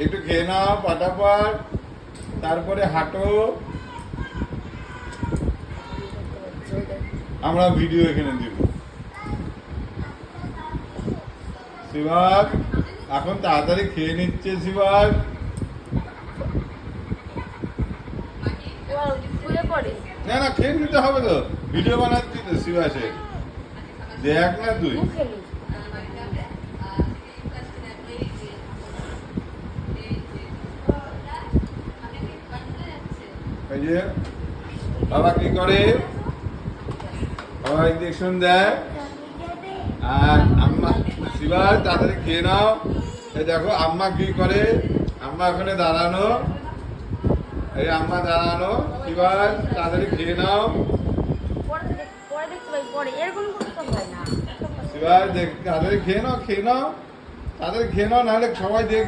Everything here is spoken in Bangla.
একটু খেয়ে নাও পাটাপাট, তারপরে হাঁটো। আমরা ভিডিও এখানে দিব। শিবাগ এখন তাড়াতাড়ি খেয়ে নিচ্ছে শিবাগ। না না খেয়ে নিতে হবে তো, ভিডিও বানাচ্ছি তো শিবাসে, দেখ না তুই। এই যে বাবা কি করে, বাবা ইঞ্জেকশন দেয় আর আম্মা। শিবাস তাড়াতাড়ি খেয়ে নাও। এই দেখো আম্মা কি করে, আম্মা ওখানে দাঁড়ানো, এই আম্মা দাঁড়ানো। শিবাস তাড়াতাড়ি খেয়ে নাও। শিবাস তাড়াতাড়ি খেয়ে নাও, খেয়ে নাও, তাড়াতাড়ি খেয়ে নাও, নাহলে সবাই দেখবে।